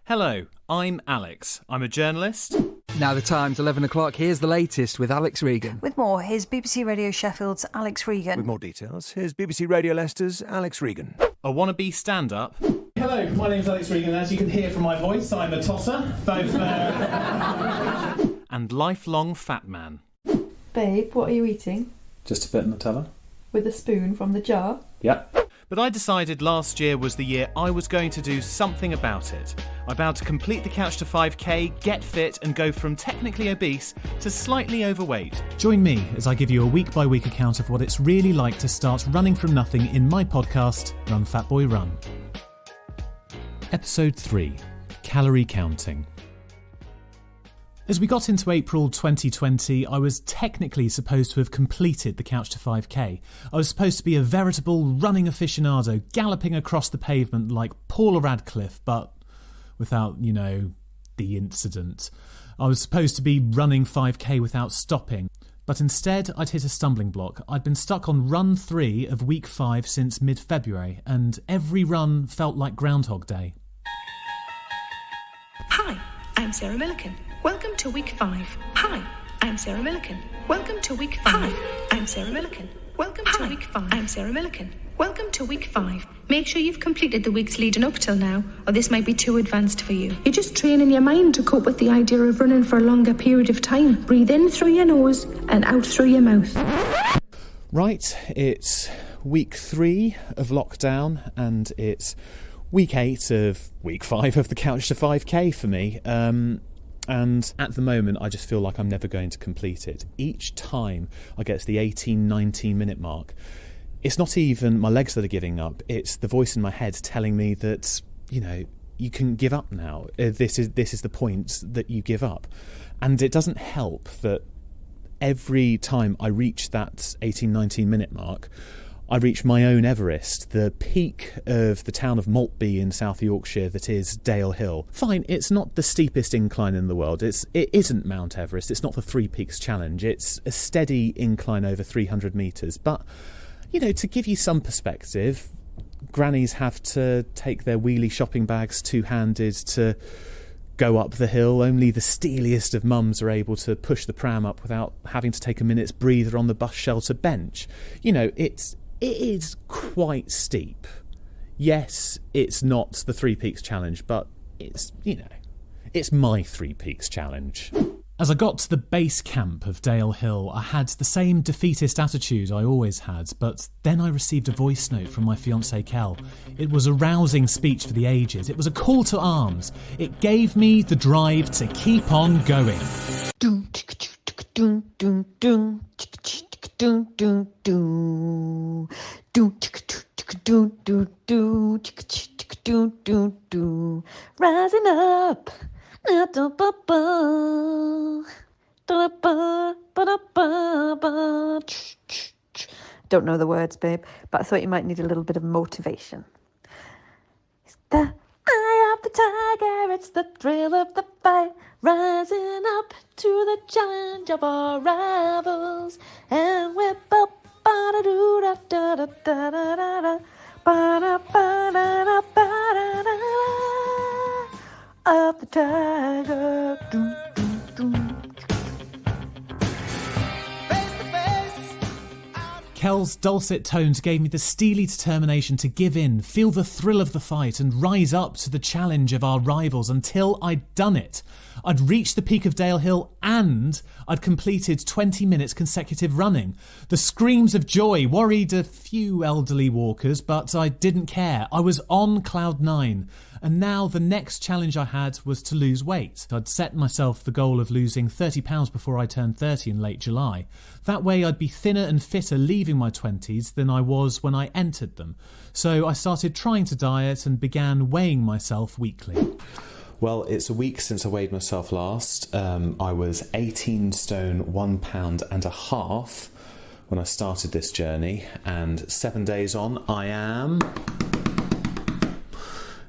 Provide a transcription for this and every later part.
Hello, I'm Alex. I'm a journalist. Now the time's 11 o'clock. Here's the latest with Alex Regan. With more, here's BBC Radio Sheffield's Alex Regan. With more details, here's BBC Radio Leicester's Alex Regan. A wannabe stand-up. Hello, my name's Alex Regan. As you can hear from my voice, I'm a tosser. Both. And lifelong fat man. Babe, what are you eating? Just a bit of Nutella. With a spoon from the jar? Yep. But I decided last year was the year I was going to do something about it. I vowed to complete the Couch to 5K, get fit and go from technically obese to slightly overweight. Join me as I give you a week-by-week account of what it's really like to start running from nothing in my podcast, Run Fat Boy Run. Episode 3. Calorie Counting. As we got into April 2020, I was technically supposed to have completed the Couch to 5K. I was supposed to be a veritable running aficionado, galloping across the pavement like Paula Radcliffe, but without, the incident. I was supposed to be running 5K without stopping, but instead I'd hit a stumbling block. I'd been stuck on run 3 of week 5 since mid-February, and every run felt like Groundhog Day. Hi, I'm Sarah Milliken. Welcome to week 5. Hi, I'm Sarah Milliken. Welcome to week 5. Hi, I'm Sarah Milliken. Welcome to week 5. I'm Sarah Milliken. Welcome to week 5. Make sure you've completed the weeks leading up till now, or this might be too advanced for you. You're just training your mind to cope with the idea of running for a longer period of time. Breathe in through your nose and out through your mouth. Right, it's week 3 of lockdown, and it's week 8 of week 5 of the Couch to 5K for me. And at the moment, I just feel like I'm never going to complete it. Each time I get to the 18, 19 minute mark, it's not even my legs that are giving up. It's the voice in my head telling me that, you can give up now. This is the point that you give up. And it doesn't help that every time I reach that 18, 19 minute mark, I reach my own Everest, the peak of the town of Maltby in South Yorkshire that is Dale Hill. Fine, it's not the steepest incline in the world. It isn't Mount Everest. It's not the Three Peaks Challenge. It's a steady incline over 300 metres. But, to give you some perspective, grannies have to take their wheelie shopping bags two-handed to go up the hill. Only the steeliest of mums are able to push the pram up without having to take a minute's breather on the bus shelter bench. It is quite steep. Yes, it's not the Three Peaks Challenge, but it's my Three Peaks Challenge. As I got to the base camp of Dale Hill, I had the same defeatist attitude I always had, but then I received a voice note from my fiancée Kel. It was a rousing speech for the ages. It was a call to arms. It gave me the drive to keep on going. Rising up. Don't know the words, babe, but I thought you might need a little bit of motivation. It's the eye of the tiger, it's the thrill of the fight, rising up to the challenge of our rivals, and we're of the tiger. Kel's dulcet tones gave me the steely determination to give in, feel the thrill of the fight, and rise up to the challenge of our rivals until I'd done it. I'd reached the peak of Dale Hill and I'd completed 20 minutes consecutive running. The screams of joy worried a few elderly walkers, but I didn't care. I was on cloud 9. And now the next challenge I had was to lose weight. I'd set myself the goal of losing 30 pounds before I turned 30 in late July. That way I'd be thinner and fitter leaving my 20s than I was when I entered them. So I started trying to diet and began weighing myself weekly. Well, it's a week since I weighed myself last. I was 18 stone, 1 pound and a half when I started this journey, and 7 days on, I am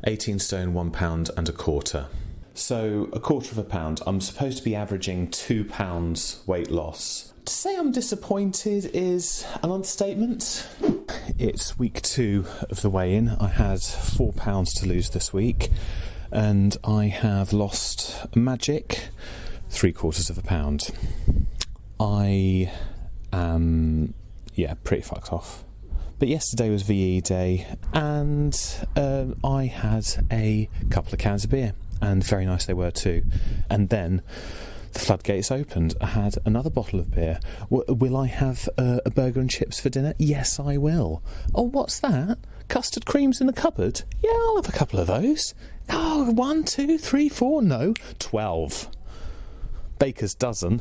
18 stone, 1 pound and a quarter. So a quarter of a pound. I'm supposed to be averaging 2 pounds weight loss. To say I'm disappointed is an understatement. It's week 2 of the weigh-in. I had 4 pounds to lose this week. and I have lost a magic 3/4 pound. I am, pretty fucked off. But yesterday was VE day, and I had a couple of cans of beer, and very nice they were too. And then the floodgates opened. I had another bottle of beer. Will I have a burger and chips for dinner? Yes, I will. Oh, what's that? Custard creams in the cupboard? Yeah, I'll have a couple of those. Oh, 1, 2, 3, 4, no, 12. Baker's dozen.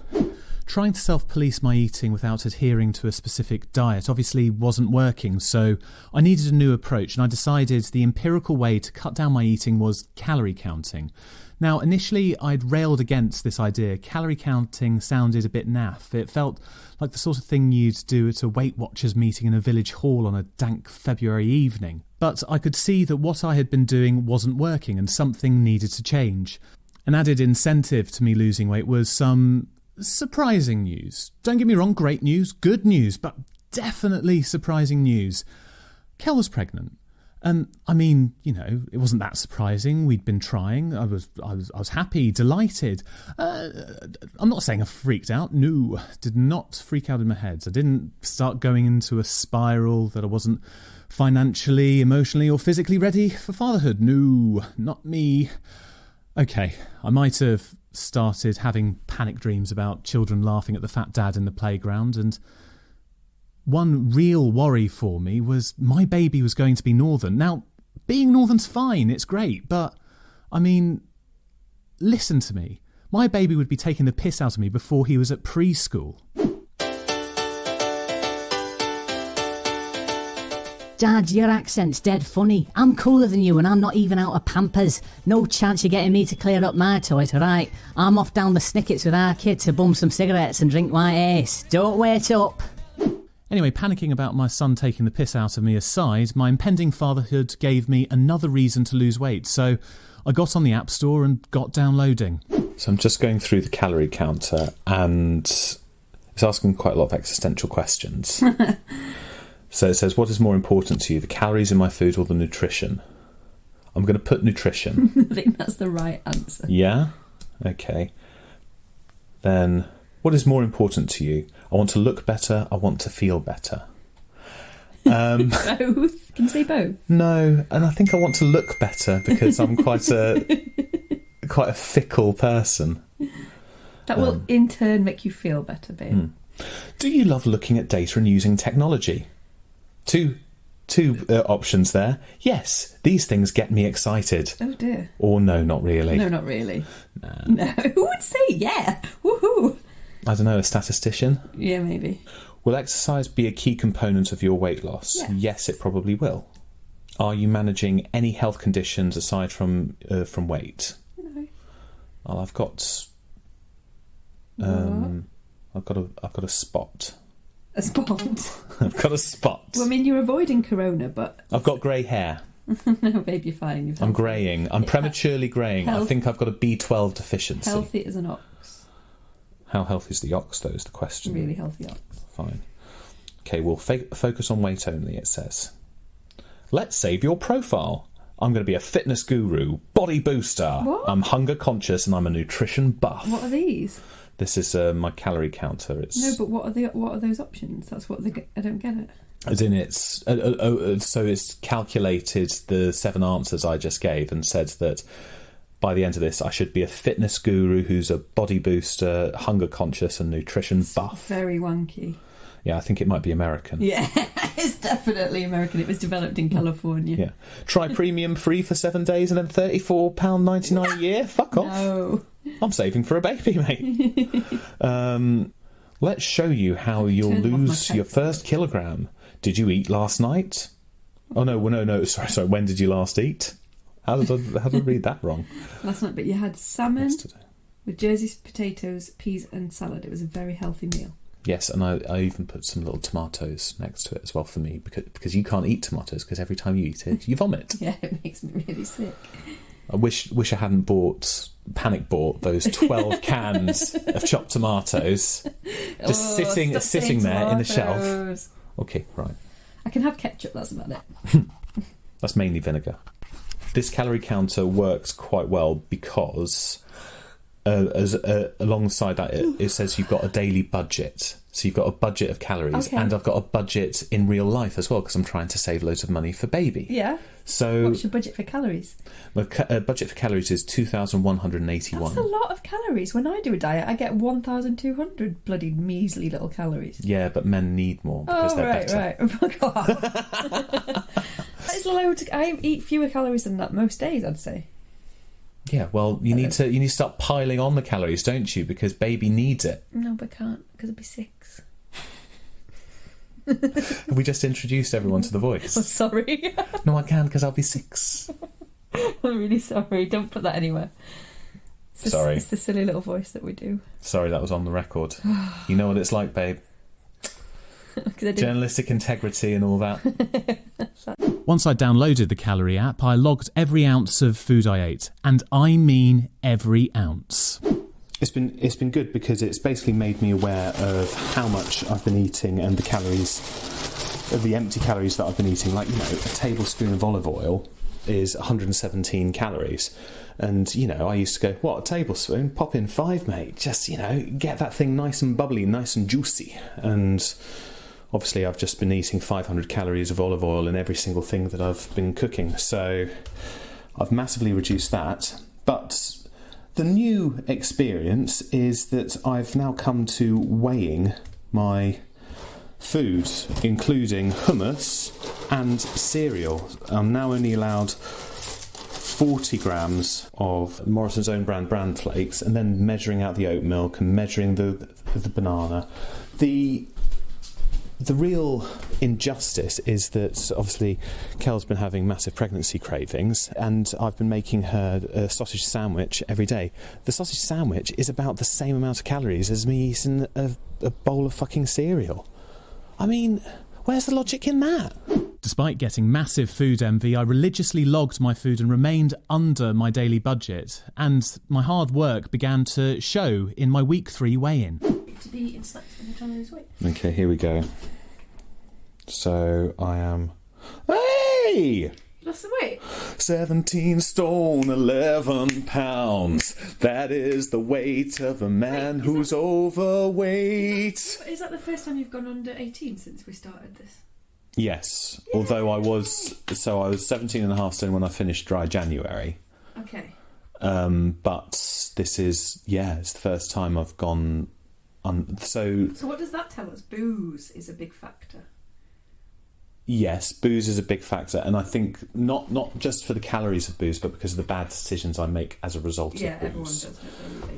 Trying to self-police my eating without adhering to a specific diet obviously wasn't working, so I needed a new approach, and I decided the empirical way to cut down my eating was calorie counting. Now, initially, I'd railed against this idea. Calorie counting sounded a bit naff. It felt like the sort of thing you'd do at a Weight Watchers meeting in a village hall on a dank February evening. But I could see that what I had been doing wasn't working, and something needed to change. An added incentive to me losing weight was some surprising news. Don't get me wrong, great news, good news, but definitely surprising news. Kel was pregnant. I mean, it wasn't that surprising. We'd been trying. I was happy, delighted. I'm not saying I freaked out. No, did not freak out in my head. I didn't start going into a spiral that I wasn't financially, emotionally, or physically ready for fatherhood. No, not me. Okay, I might have started having panic dreams about children laughing at the fat dad in the playground, and one real worry for me was my baby was going to be Northern. Now, being Northern's fine, it's great, but, I mean, listen to me. My baby would be taking the piss out of me before he was at preschool. Dad, your accent's dead funny. I'm cooler than you and I'm not even out of Pampers. No chance you're getting me to clear up my toilet, alright? I'm off down the Snickets with our kid to bum some cigarettes and drink white ace. Don't wait up. Anyway, panicking about my son taking the piss out of me aside, my impending fatherhood gave me another reason to lose weight, so I got on the App Store and got downloading. So I'm just going through the calorie counter, and it's asking quite a lot of existential questions. So it says, what is more important to you, the calories in my food or the nutrition? I'm going to put nutrition. I think that's the right answer. Yeah? Okay. Then, what is more important to you? I want to look better, I want to feel better. Both? Can you say both? No, and I think I want to look better because I'm quite a fickle person. That will in turn make you feel better, babe. Do you love looking at data and using technology? Two options there. Yes, these things get me excited. Oh dear. Or no, not really. No, not really. Nah. No, who would say yeah? Woohoo! I don't know, a statistician? Yeah, maybe. Will exercise be a key component of your weight loss? Yeah. Yes, it probably will. Are you managing any health conditions aside from weight? No. Well, I've got I've got a spot. A spot? I've got a spot. Well, I mean, you're avoiding corona, but... I've got grey hair. No, babe, you're fine. I'm greying. I'm prematurely greying. I think I've got a B12 deficiency. Healthy as an ox. How healthy is the ox, though, is the question. Really healthy ox. Fine. Okay, we'll focus on weight only, it says. Let's save your profile. I'm going to be a fitness guru, body booster. What? I'm hunger conscious and I'm a nutrition buff. What are these? This is my calorie counter. No, but what are those options? That's what I don't get it. As in, it's so it's calculated the 7 answers I just gave and said that by the end of this, I should be a fitness guru who's a body booster, hunger conscious, and nutrition buff. Very wanky. Yeah, I think it might be American. Yeah, it's definitely American. It was developed in California. Yeah. Try premium free for 7 days and then £34.99 a year? Fuck off. No. I'm saving for a baby, mate. Let's show you how you'll lose your first kilogram. Did you eat last night? Oh, no. Sorry. When did you last eat? How did I read that wrong? Last night, but you had salmon Yesterday. with Jersey potatoes, peas and salad. It was a very healthy meal. Yes, and I even put some little tomatoes next to it as well for me, because you can't eat tomatoes because every time you eat it, you vomit. Yeah, it makes me really sick. I wish I hadn't panic bought those 12 cans of chopped tomatoes just sitting there in the shelf. Okay, right. I can have ketchup, that's about it. That's mainly vinegar. This calorie counter works quite well because alongside that it says you've got a daily budget. So you've got a budget of calories, Okay. and I've got a budget in real life as well because I'm trying to save loads of money for baby. Yeah. So What's your budget for calories? my budget for calories is 2,181. That's a lot of calories. When I do a diet, I get 1,200 bloody measly little calories. Yeah, but men need more because they're better. Right. Fuck off. It's loads. I eat fewer calories than that most days, I'd say. Yeah, well, you need to start piling on the calories, don't you? Because baby needs it. No, but I can't because I'd be 6. We just introduced everyone to the voice. I'm sorry. No, I can because I'll be 6. I'm really sorry. Don't put that anywhere. Sorry. It's the silly little voice that we do. Sorry, that was on the record. You know what it's like, babe. Journalistic integrity and all that. Once I downloaded the Calorie app, I logged every ounce of food I ate, and I mean every ounce. It's been good because it's basically made me aware of how much I've been eating and the calories, the empty calories that I've been eating. Like, a tablespoon of olive oil is 117 calories. And, I used to go, what, a tablespoon? Pop in 5, mate. Just, get that thing nice and bubbly, nice and juicy. And obviously I've just been eating 500 calories of olive oil in every single thing that I've been cooking. So I've massively reduced that. But the new experience is that I've now come to weighing my food, including hummus and cereal. I'm now only allowed 40 grams of Morrison's own bran flakes, and then measuring out the oat milk and measuring the banana. The real injustice is that obviously Kel's been having massive pregnancy cravings, and I've been making her a sausage sandwich every day. The sausage sandwich is about the same amount of calories as me eating a bowl of fucking cereal. I mean, where's the logic in that? Despite getting massive food envy, I religiously logged my food and remained under my daily budget, and my hard work began to show in my week 3 weigh-in. To be eating snacks when you're trying to lose weight. Okay, here we go. So I am... Hey! Lost the weight? 17 stone, 11 pounds. That is the weight of a man who's overweight. Is that the first time you've gone under 18 since we started this? Yes, although I was 17.5 stone when I finished dry January. Okay. But this is, it's the first time I've gone... So what does that tell us? Booze is a big factor. Yes, booze is a big factor, and I think not just for the calories of booze, but because of the bad decisions I make as a result of booze. Everyone does.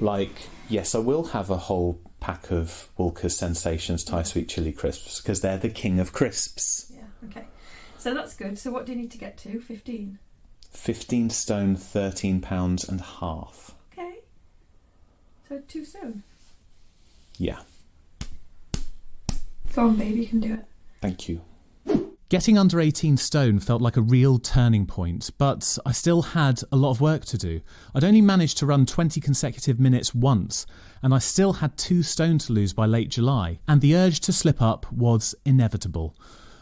Like, yes, I will have a whole pack of Walker's Sensations Thai Sweet Chili Crisps, because they're the king of crisps. Yeah, okay. So that's good. So what do you need to get to? 15? 15 stone, 13 pounds and half. Okay. So 2 stone. Yeah. Go on, baby, you can do it. Thank you. Getting under 18 stone felt like a real turning point, but I still had a lot of work to do. I'd only managed to run 20 consecutive minutes once, and I still had 2 stone to lose by late July, and the urge to slip up was inevitable.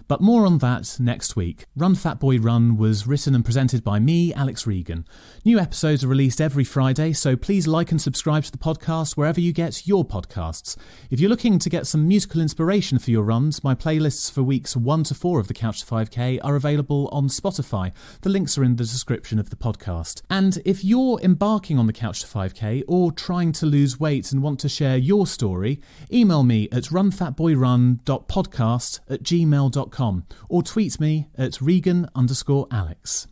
But more on that next week. Run Fat Boy Run was written and presented by me, Alex Regan. New episodes are released every Friday, so please like and subscribe to the podcast wherever you get your podcasts. If you're looking to get some musical inspiration for your runs, my playlists for weeks 1 to 4 of the Couch to 5K are available on Spotify. The links are in the description of the podcast. And if you're embarking on the Couch to 5K or trying to lose weight and want to share your story, email me at runfatboyrun.podcast@gmail.com or tweet me at Regan_Alex.